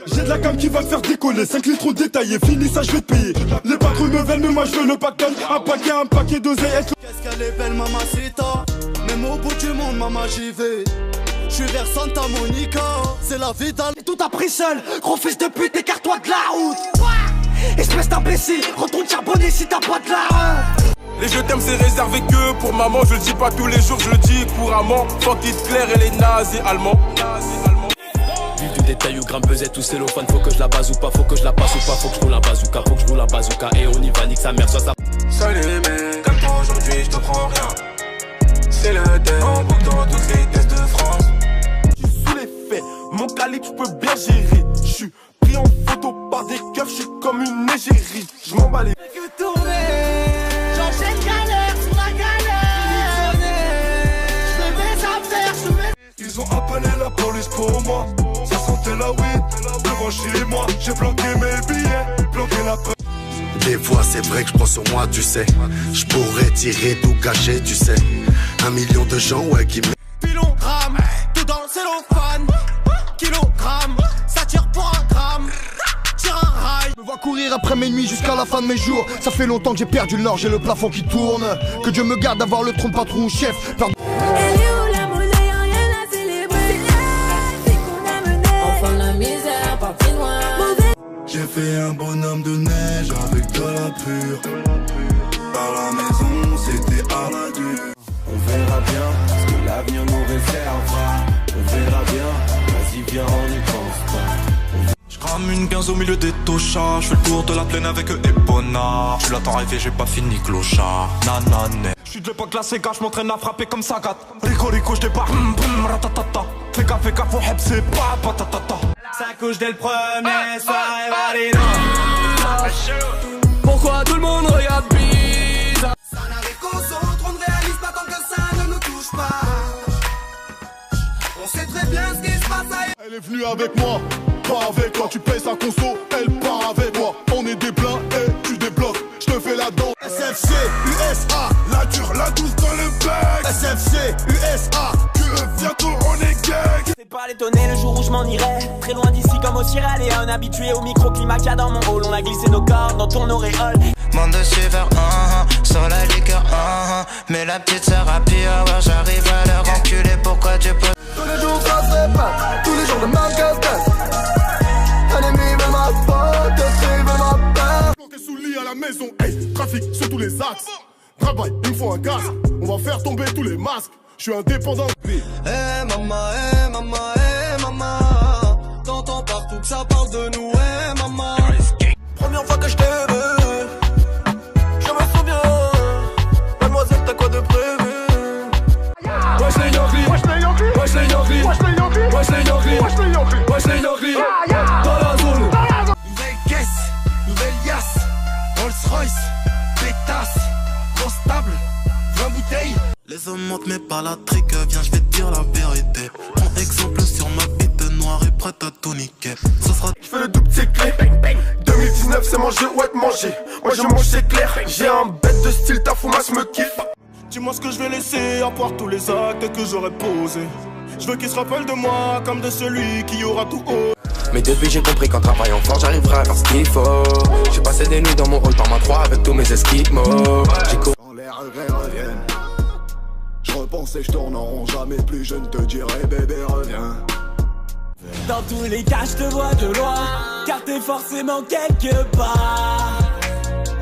J'ai de la cam qui va te faire décoller, 5 litres détaillés, fini ça je vais te payer. Les patrons me veulent mais moi je veux le pactole. Un paquet d'oseille. Qu'est-ce qu'elle est belle mamacita. Même au bout du monde maman j'y vais. Je suis vers Santa Monica, c'est la vie d'un... Tout a pris seul, gros fils de pute, écarte-toi de la route. Espèce d'imbécile, retourne charbonner si t'as pas de la honte. Les je t'aime c'est réservé que pour maman. Je le dis pas tous les jours, je le dis couramment. Fuck Hitler et les nazis allemands. Vive du détail ou gramme pesette ou cellophane. Faut que je la base ou pas, faut que je la passe ou pas. Faut que je roule un bazooka, faut que je roule un bazooka. Et on y va, nique sa mère, soit ça. Salut mec, comme toi aujourd'hui je te prends rien. C'est le thème, en boucle dans toutes les tests de France. Je suis sous l'effet, mon calibre je peux bien gérer. Je suis pris en photo par des keufs, je suis comme une égérie. Je m'en bats les... Que tourner, j'enchaîne galère sur la galère. Je fais mes affaires, je mets... Ils ont appelé la police pour moi. Ça sentait la weed, devant chez moi. J'ai bloqué mes billets, bloqué la preuve. Des fois c'est vrai que je prends sur moi, tu sais. Je pourrais tirer tout cacher, tu sais. 1 million de gens, ouais, qui me... Kilogramme, tout dans le cellophane. Kilogramme, ça tire pour un gramme. Tire un rail. Je me vois courir après mes nuits jusqu'à la fin de mes jours. Ça fait longtemps que j'ai perdu le nord, j'ai le plafond qui tourne. Que Dieu me garde d'avoir le trône patron ou chef. J'ai fait un bonhomme de neige avec de la pure. Par la maison, c'était à la dure. On verra bien ce que l'avenir nous réservera. On verra bien, vas-y viens on y pense pas. Je crame une 15 au milieu des tochards. Je fais le tour de la plaine avec Epona. Je l'attends rêver, j'ai pas fini clochard. Nanané. Je suis de l'époque classée, gars, je m'entraîne à frapper comme Sagat. Rico Rico, je débarque, ratatata. Fais gaffe, faut heb, c'est pas patatata. Ça couche dès le premier soir et valide. Pourquoi tout le monde regarde bizarre? Ça n'arrive qu'au centre, on ne réalise pas tant que ça ne nous touche pas. On sait très bien ce qui se passe ailleurs. Elle est venue avec moi, pas avec toi. Tu payes sa conso, elle part avec moi. On est des pleins et tu débloques. Je te fais la danse. SFC, USA, la dure, la douce dans le bec. SFC, USA, que bientôt on est gang. C'est pas l'étonner le jour où je m'en irai. Très loin d'ici comme au Sierra Leone. Habitué au microclimat qu'il y a dans mon hall. On a glissé nos cordes dans ton auréole. Monde de suiveurs, sur la liqueur, mais la petite sœur a pire, ouais, j'arrive à leur enculer, pourquoi tu peux... Tous les jours ça se répète, tous les jours de même casse-tête. Ennemi veut ma faute, veut ma perte. Planqué sous le lit à la maison, hey, trafic sur tous les axes. Travail, il me faut un casque. On va faire tomber tous les masques. Je suis indépendant. Eh maman, eh maman, eh maman. T'entends partout que ça parle de nous, eh maman. Première fois que je t'ai vu, je me souviens. Mademoiselle, t'as quoi de prévu? Wesh les Yankees, wesh les Yankees, wesh les Yankees, wesh les Yankees, wesh les Yankees, wesh les Yankees, wesh les Yankees. Dans la zone. Nouvelle caisse, nouvelle yasse, Rolls Royce, pétasse, grosse table, 20 bouteilles. Les hommes mentent mais pas la trique, viens je vais te dire la vérité. Prends exemple sur ma bite noire et prête à tout niquer. Ce sera... Je fais le double c'est clair. 2019 c'est manger ou être mangé. Moi je mange c'est clair. J'ai un bête de style, ta foumasse me kiffe. Dis-moi ce que je vais laisser à part tous les actes que j'aurais posés. Je veux qu'il se rappelle de moi comme de celui qui aura tout haut. Mais depuis j'ai compris qu'en travaillant fort j'arriverai à faire ce qu'il faut. J'ai passé des nuits dans mon hall par ma 3 avec tous mes esquimaux. J'ai couru. Quand les regrets reviennent, je repense et je tourne en rond. Jamais plus je ne te dirai bébé reviens. Dans tous les cas je te vois de loin, car t'es forcément quelque part.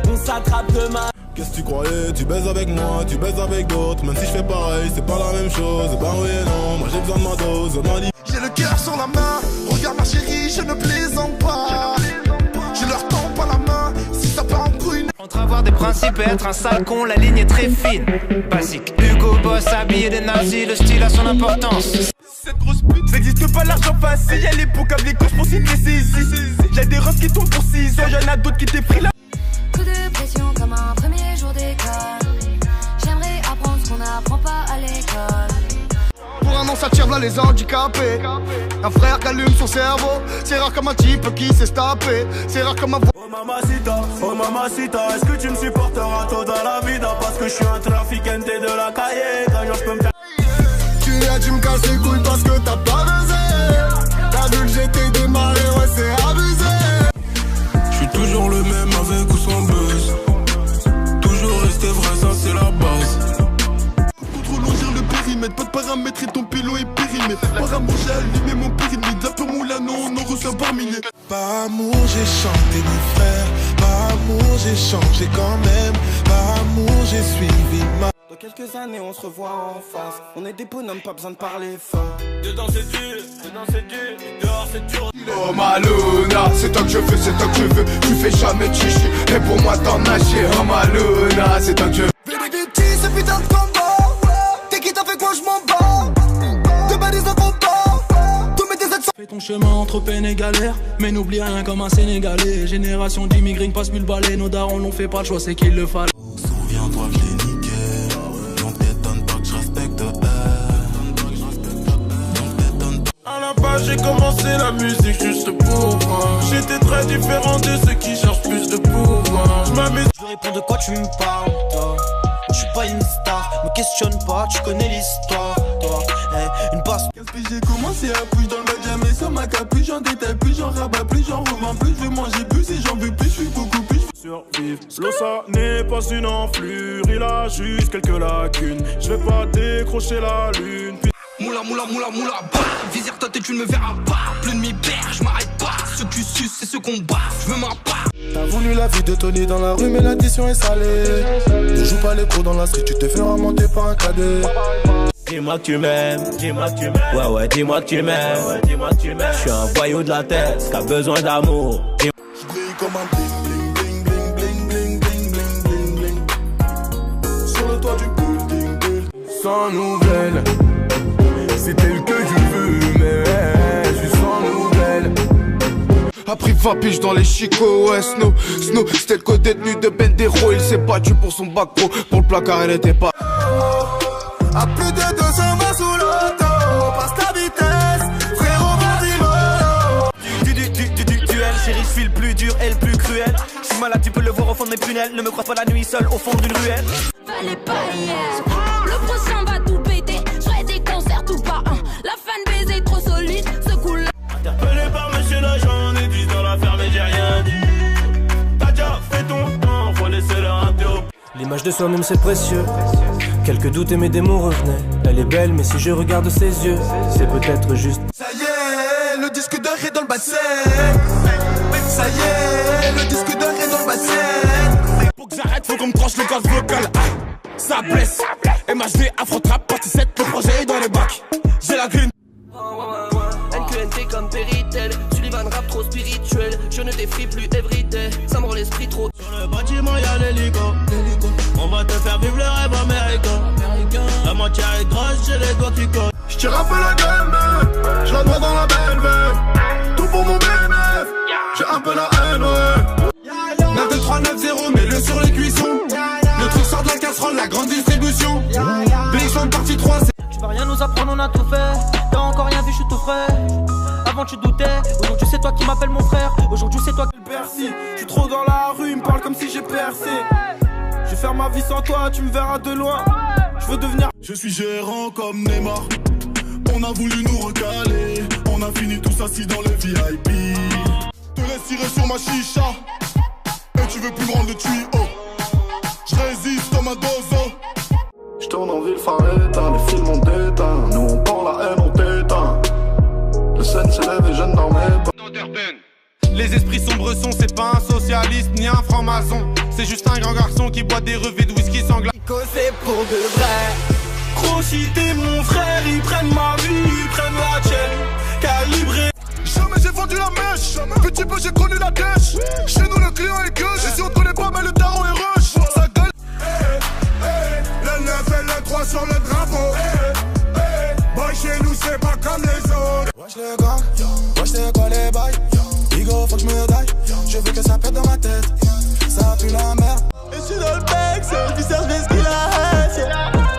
On s'attrape demain. Qu'est-ce que tu croyais? Tu baises avec moi, tu baises avec d'autres. Même si je fais pareil, c'est pas la même chose. Bah oui et non, moi j'ai besoin de ma dose. J'ai le cœur sur la main, regarde ma chérie, je ne plaisante pas. Je leur tends pas la main, si ça part en couille. Entre avoir des principes et être un sale con, la ligne est très fine. Basique, Hugo Boss, habillé des nazis, le style a son importance. Cette grosse pute, ça n'existe pas l'argent facile. Y'a les pots comme les coches pour s'y saisir. Y'a des refs qui tombent pour 6 heures, y'en a d'autres qui t'effrient là. Coup de pression comme un premier jour d'école. J'aimerais apprendre ce qu'on n'apprend pas à l'école. Pour un an ça tire là les handicapés. Un frère qui allume son cerveau. C'est rare comme un type qui sait se taper. C'est rare comme un... Oh mamacita, est-ce que tu me supporteras tôt dans la vida? Parce que je suis un trafiquant de la cahier. Quand je peux me faire... Tu viens, tu me casses les couilles parce que t'as pas baisé. T'as vu que j'étais démarré, ouais c'est l'euro c'est terminé. Par amour j'ai chanté mes frères, par amour j'ai changé quand même, par amour j'ai suivi ma... Dans quelques années on se revoit en face. On est des bonhommes, pas besoin de parler fort. Dedans c'est dur, et dehors c'est dur. Oh Maluna, c'est toi que je veux, c'est toi que je veux. Tu fais jamais de chichi, et pour moi t'en as chier. Oh Maluna, c'est toi que je veux. Vénéguetti, ce putain de combat. T'es qui t'as fait quoi, je m'en bats. Te bats des infos pas. Tous mes déserts sont... Fais ton chemin entre peine et galère, mais n'oublie rien comme un Sénégalais. Génération d'immigrés ne passe plus le balai. Nos darons n'ont fait pas le choix, c'est qu'il le fallait. Souviens-toi que je l'ai niqué. Donc t'étonnes pas que je respecte À la base j'ai commencé la musique juste pour moi. J'étais très différent de ceux qui cherchent plus de pouvoir. Je m'amuse. Je réponds de quoi tu me parles, toi. Je suis pas une star, me questionne pas, tu connais l'histoire, toi. Hey, une passe. Qu'est-ce que j'ai commencé à push dans le bac, jamais sur ma capuche. J'en détaille plus, j'en rabats plus, j'en revends plus. Je veux manger plus et j'en veux plus, je suis beaucoup plus. Survivre, l'eau ça n'est pas une enflure, il a juste quelques lacunes. Je vais pas décrocher la lune. Moula, moula, moula, moula, bah. Vizir ta tête, tu ne me verras pas. Plus de mi-père, je m'arrête pas. Ceux que tu suces, c'est ceux qu'on bat. Je me marre pas. T'as voulu la vie de Tony dans la rue, mais l'addition est salée. Ne joue pas les pros dans la street, tu te feras monter par un cadet. Dis-moi que tu m'aimes, dis-moi que tu m'aimes. Ouais, ouais, dis-moi que tu m'aimes, ouais, dis-moi que tu m'aimes. Je suis un voyou de la tête, qui a besoin d'amour. J'brille comme un bling, bling, bling, bling, bling, bling, bling, bling, bling. Sur le toit du building, building. Sans nouvelles, c'est tel que je veux, mais je suis sans nouvelles. Après 20 piges dans les chicots, ouais, Snow, c'était le code détenu de Bendero. Il s'est battu pour son bac pro, pour le placard, elle était pas. À plus de 200 mains sous l'auto, passe la vitesse, frérot, vas-y, mollo. Duel, chérie, je suis le plus dur et le plus cruel. Je suis malade, tu peux le voir au fond de mes prunelles. Ne me croise pas la nuit seul au fond d'une ruelle. Fallait pas hier. Le prochain va tout péter. J'aurai des concerts ou pas un. La fan baiser trop solide, ce coup-là. Interpellé par monsieur l'agent, on est 10 dans la ferme et j'ai rien dit. T'as déjà fait ton temps, faut laisser leur interrompre. L'image de soi-même c'est précieux. Quelques doutes et mes démons revenaient. Elle est belle mais si je regarde ses yeux, c'est peut-être juste. Ça y est, le disque d'or est dans le bassin. Ça y est, le disque d'or est dans le bassin. Pour que j'arrête, faut qu'on me tranche le gaz vocal. Ça blesse. MHD, Afro-Trap, partie 7, le projet est dans les bacs. J'ai la green. NQNT comme Peritel. Sullivan rap trop spirituel. Je ne défrie plus everyday. Ça me rend l'esprit trop. Sur le bâtiment y'a l'hélico. On va te faire vivre le rêve américain. La moitié est grosse, j'ai les doigts qui collent. J'tire un peu la gueule, je la dois dans la belle veine. Tout pour mon bénéf, j'ai un peu la haine, ouais. 9, 2, 3, 9, 0, mets-le sur les cuissons. Le truc sort de la casserole, la grande distribution. Blixon partie 3, c'est... Tu vas rien nous apprendre, on a tout fait. T'as encore rien vu, je suis tout frais. Avant tu doutais, aujourd'hui c'est toi qui m'appelles mon frère. Aujourd'hui c'est toi qui le Bercy. Je suis trop dans la rue, il me parle comme si j'ai percé. Je vais faire ma vie sans toi, tu me verras de loin. Je veux devenir... Je suis gérant comme Neymar. On a voulu nous recaler. On a fini tous assis dans le VIP. Te laisse tirer sur ma chicha. Et tu veux plus me rendre le tuyau. Je résiste comme un dozo. Je tourne en ville, phare éteint. Les films ont déteint. Nous on prend la haine, on t'éteint. Le scène s'élève et je ne dormais pas. Les esprits sombres sont, c'est pas un socialiste ni un franc-maçon. C'est juste un grand garçon qui boit des revêts de whisky sans glace. C'est pour de vrai. Gros si t'es mon frère, ils prennent ma vie, ils prennent la tienne. Calibré. Jamais j'ai vendu la mèche. Petit peu j'ai connu la dèche. Chez nous le client est que. Et si on te connaît pas, mais le tarot est rush. Ça gueule. Le 9 et le 3 sur le drapeau. Boy chez nous c'est pas comme les autres. Wesh les gars, wesh les quoi les bails. Bigo faut que je me daille. Je veux que ça pète dans ma tête. Ça pue la merde. Et je suis dans le bec, c'est le visage, je vais ce qu'il a.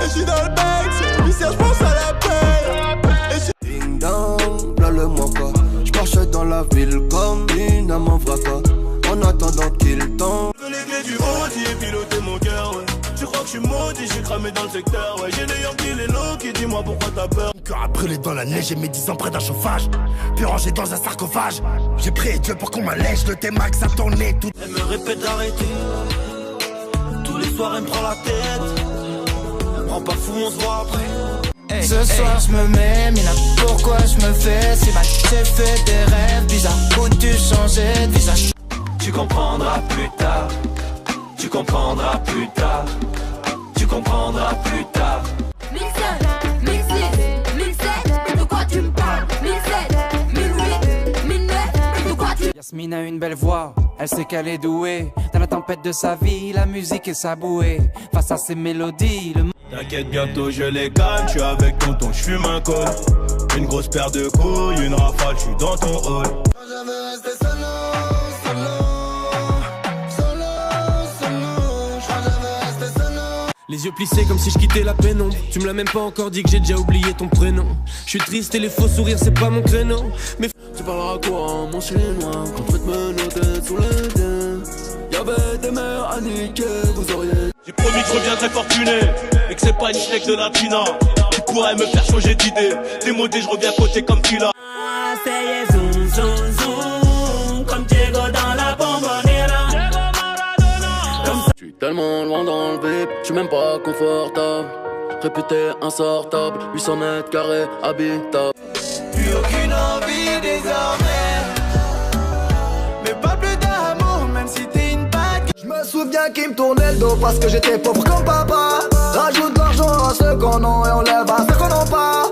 Et je suis dans le bec, c'est le visage, je pense à la paix. Ding dong, là le moi pas. Je marche dans la ville comme une âme en fracas. En attendant qu'il tombe. Les clés du Audi et piloter mon cœur, ouais. Tu crois que je suis maudit, j'ai cramé dans le secteur, ouais. J'ai les Yankees, les Loki, dis-moi pourquoi t'as peur. Cœur a brûlé dans la neige et mes 10 ans près d'un chauffage. Puis rangé dans un sarcophage. J'ai prié Dieu pour qu'on m'allège le T-Max à tourner tout. Elle me répète d'arrêter. Tous les soirs elle me prend la tête. Prends pas fou, on se voit après. Ce soir je me mets, mina, pourquoi je me fais si mal? J'ai fait des rêves bizarres, où tu changeais de visage. Tu comprendras plus tard. Tu comprendras plus tard. Tu comprendras plus tard. 1005, 1006, 1007, de quoi tu me parles? 1007, 1008, 1009, de quoi tu... Yasmine a une belle voix, elle sait qu'elle est douée. Dans la tempête de sa vie, la musique est sa bouée. Face à ses mélodies, le... T'inquiète, bientôt je les calme, je suis avec tonton, je fume un col. Une grosse paire de couilles, une rafale, je suis dans ton hall. Je veux rester solo, je veux rester solo. Les yeux plissés comme si je quittais la pénombre. Tu me l'as même pas encore dit que j'ai déjà oublié ton prénom. Je suis triste et les faux sourires c'est pas mon créneau. Mais Tu parleras quoi, mon chinois, quand je vais te menotter sous les dents. Y'avait des mères à niquer, vous auriez... J'ai promis que je reviendrai fortuné, et que c'est pas une schneck de la Tina. Tu pourrais me faire changer d'idée, démodé je reviens côté comme Tila. C'est zoom, zoom, zoom, comme Diego dans la bombonera. Je suis tellement loin dans le VIP, je suis même pas confortable. Réputé insortable, 800 mètres carrés habitable. Plus aucune envie désormais, mais pas plus d'amour, même si t'es une bague. Je me souviens qu'il me tournait le dos parce que j'étais pauvre comme papa. Rajoute de l'argent à ceux qu'on a et on lève à ceux qu'on n'a pas.